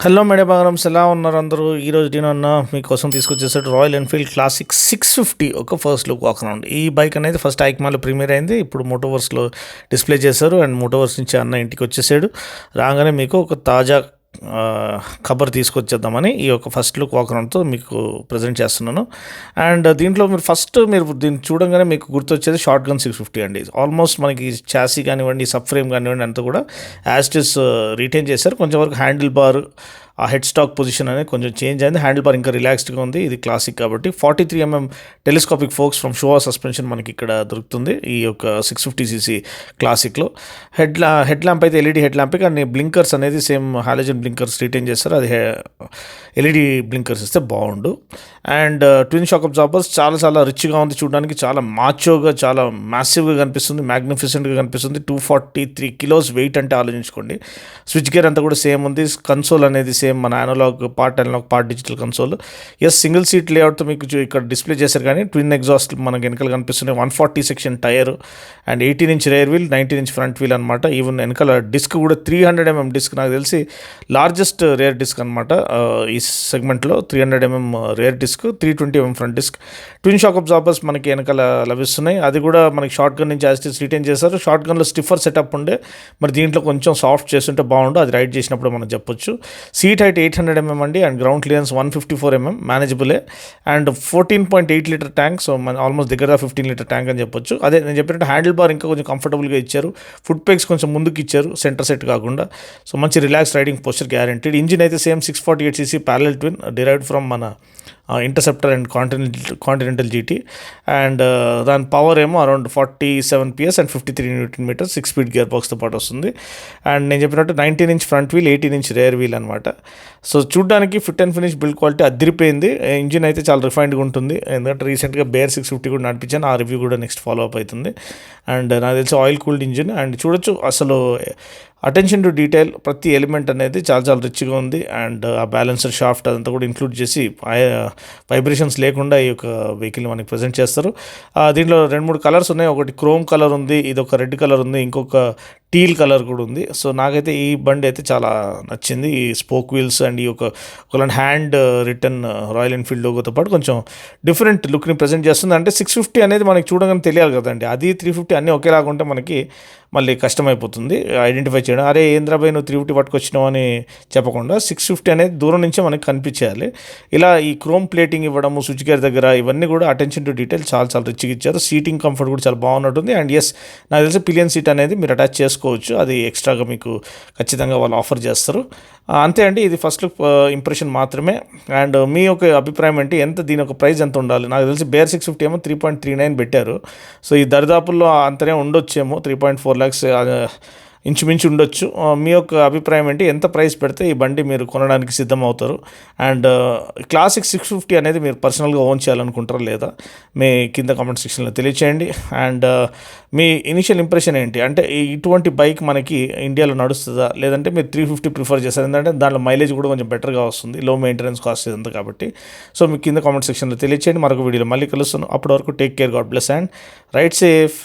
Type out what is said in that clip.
Hello madam బంగారమ్స్, ఎలా ఉన్నారు అందరూ? ఈరోజు నేను మీకోసం తీసుకొచ్చేసాడు రాయల్ ఎన్ఫీల్డ్ క్లాసిక్ 650 ఒక ఫస్ట్ లుక్ వాక్. ఈ బైక్ అనేది ఫస్ట్ ఐక్మాలో ప్రీమియర్ అయింది. ఇప్పుడు మోటోవర్స్లో డిస్ప్లే చేశారు అండ్ మోటోవర్స్ నుంచి అన్న ఇంటికి వచ్చేసాడు. రాగానే మీకు ఒక తాజా ఖబర్ తీసుకొచ్చేద్దామని ఈ యొక్క ఫస్ట్ లుక్ వాకరౌండ్తో మీకు ప్రజెంట్ చేస్తున్నాను. అండ్ దీంట్లో మీరు దీన్ని చూడంగానే మీకు గుర్తొచ్చేది షార్ట్ గన్ 650 అండి. ఆల్మోస్ట్ మనకి చాసీ కానివ్వండి, సబ్ ఫ్రేమ్ కానివ్వండి, అంతా కూడా యాస్టిస్ రీటైన్ చేశారు. కొంచెం వరకు హ్యాండిల్ బార్, ఆ హెడ్ స్టాక్ పొజిషన్ అనేది కొంచెం చేంజ్ అయింది. హ్యాండిల్ బార్ ఇంకా రిలాక్స్డ్గా ఉంది. ఇది క్లాసిక్ కాబట్టి 43mm telescopic forks from Showa suspension మనకి ఇక్కడ దొరుకుతుంది ఈ యొక్క 650cc క్లాసిక్లో. హెడ్ ల్యాంప్ అయితే ఎల్ఈడి హెడ్ ల్యాంప్, కానీ బ్లింకర్స్ అనేది సేమ్ హాలోజన్ బ్లింకర్స్ రిటైన్ చేస్తారు. అది ఎల్ఈడి బ్లింకర్స్ ఇస్తే బాగుండు. అండ్ ట్విన్ షాక్ అబ్జార్బర్స్ చాలా రిచ్గా ఉంది. చూడడానికి చాలా మాచోగా, చాలా మ్యాసివ్గా కనిపిస్తుంది, మ్యాగ్నిఫిసెంట్గా కనిపిస్తుంది. 243 kilos వెయిట్ అంటే ఆలోచించుకోండి. స్విచ్ గేర్ అంతా కూడా సేమ్ ఉంది. కన్సోల్ అనేది సేమ్ మన analogue part digital console. Single seat లేఅవుట్తో మీకు ఇక్కడ డిస్ప్లే చేశారు, కానీ ట్విన్ ఎగ్జాస్ట్ మనకి వెనకాల కనిపిస్తున్నాయి. 140 section tyre and 18-inch rear wheel, 19-inch front wheel అనమాట. ఈవెన్ వెనకాల డిస్క్ కూడా 300mm డిస్క్, నాకు తెలిసి లార్జెస్ట్ రేర్ డిస్క్ అనమాట ఈ సెగ్మెంట్లో. 300mm rear disc, 320mm front disc. Twin shock absorbers మనకి వెనకాల లభిస్తున్నాయి. అది కూడా మనకి షార్ట్ గన్ నుంచి యాస్టిస్ రిటైన్ చేశారు. షార్ట్ గన్లో స్టిఫర్ సెటప్ ఉండే, మరి దీంట్లో కొంచెం సాఫ్ట్ చేస్తుంటే బాగుండు. అది రైడ్ చేసినప్పుడు మనం చెప్పొచ్చు. సీట్ హైట్ 800mm అండి అండ్ గ్రౌండ్ క్లియరెన్స్ 154mm, మేనేజబులే. అండ్ 14.8 లీటర్ ట్యాంక్, సో మన ఆల్మోస్ట్ దగ్గర 15 లీటర్ ట్యాంక్ అని చెప్పొచ్చు. అదే నేను చెప్పినట్టు హ్యాండిల్ బార్ ఇంకా కొంచెం కంఫర్టబుల్గా ఇచ్చారు. ఫుట్ పెగ్స్ కొంచెం ముందుకు ఇచ్చారు, సెంటర్ సెట్ కాకుండా. సో మంచి relax riding posture guaranteed. Engine అయితే same 648cc parallel twin, derived from మన Interceptor and Continental GT. And దాని పవర్ ఏమో around 47 PS and 53 Nm, 6-speed gear బాక్స్తో పాటు వస్తుంది. అండ్ నేను చెప్పినట్టు 19-inch front wheel, 18-inch rear wheel అనమాట. సో చూడడానికి fit and finish build quality అదిరిపోయింది. ఇంజిన్ అయితే చాలా రిఫైన్డ్గా ఉంటుంది. ఎందుకంటే రీసెంట్గా బేర్ 650 కూడా నడిపించాను, ఆ రివ్యూ కూడా నెక్స్ట్ ఫాలో అప్ అవుతుంది. అండ్ నాకు తెలిసి ఆయిల్ కూల్డ్ ఇంజిన్. అండ్ చూడొచ్చు అసలు అటెన్షన్ టు డీటెయిల్, ప్రతి ఎలిమెంట్ అనేది చాలా రిచ్గా ఉంది. అండ్ ఆ బ్యాలెన్సర్ షాఫ్ట్ అదంతా కూడా ఇంక్లూడ్ చేసి వైబ్రేషన్స్ లేకుండా ఈ యొక్క వెహికల్ మనకి ప్రజెంట్ చేస్తారు. దీంట్లో 2-3 కలర్స్ ఉన్నాయి. ఒకటి క్రోమ్ కలర్ ఉంది, ఇది ఒక రెడ్ కలర్ ఉంది, ఇంకొక టీల్ కలర్ కూడా ఉంది. సో నాకైతే ఈ బండి అయితే చాలా నచ్చింది. ఈ స్పోక్ వీల్స్ అండ్ ఈ ఒకలాంటి హ్యాండ్ రిటర్న్ రాయల్ ఎన్ఫీల్డ్ లోగోతో పాటు కొంచెం డిఫరెంట్ లుక్ని ప్రజెంట్ చేస్తుంది. అంటే 650 అనేది మనకి చూడగానే తెలియాలి కదండి. అది 350 అన్నీ ఒకేలాగా ఉంటే మనకి మళ్ళీ కష్టమైపోతుంది ఐడెంటిఫై చేయడం. అరే ఏంద్రాబాయ్ నువ్వు 350 పట్టుకొచ్చినావు అని చెప్పకుండా 650 అనేది దూరం నుంచే మనకి కనిపించేయాలి. ఇలా ఈ క్రోమ్ ప్లేటింగ్ ఇవ్వడము, స్విచ్ గేర్ దగ్గర, ఇవన్నీ కూడా అటెన్షన్ టు డీటెయిల్ చాలా రిచ్గా ఇచ్చారు. సీటింగ్ కంఫర్ట్ కూడా చాలా బాగున్నట్టుంది. అండ్ నాకు తెలిసి పిలియన్ సీట్ అనేది మీరు అటాచ్ చేసుకోవచ్చు, అది ఎక్స్ట్రాగా మీకు ఖచ్చితంగా వాళ్ళు ఆఫర్ చేస్తారు. అంతే అండి, ఇది ఫస్ట్ లుక్ ఇంప్రెషన్ మాత్రమే. అండ్ మీ యొక్క అభిప్రాయం ఏంటి? దీని యొక్క ప్రైస్ ఎంత ఉండాలి? నాకు తెలిసి బేర్ 650 ఏమో 3.39 పెట్టారు. సో ఈ దరిదాపుల్లో అంతనే ఉండొచ్చేమో, 3.4 lakhs ఇంచుమించు ఉండొచ్చు. మీ యొక్క అభిప్రాయం ఏంటి? ఎంత ప్రైస్ పెడితే ఈ బండి మీరు కొనడానికి సిద్ధం అవుతారు? అండ్ క్లాసిక్ 650 అనేది మీరు పర్సనల్గా ఓన్ చేయాలనుకుంటారా లేదా? మీ కింద కామెంట్ సెక్షన్లో తెలియచేయండి. అండ్ మీ ఇనిషియల్ ఇంప్రెషన్ ఏంటి? అంటే ఇటువంటి బైక్ మనకి ఇండియాలో నడుస్తుందా, లేదంటే మీరు 350 ప్రిఫర్ చేస్తారు? ఎందుకంటే దాంట్లో మైలేజ్ కూడా కొంచెం బెటర్గా వస్తుంది, లో మెయింటెనెన్స్ కాస్ట్ ఇదంతా కాబట్టి. సో మీ కింద కామెంట్ సెక్షన్లో తెలియచేయండి. మరొక వీడియోలో మళ్ళీ కలుస్తాను. అప్పటి వరకు take care, God bless and ride safe.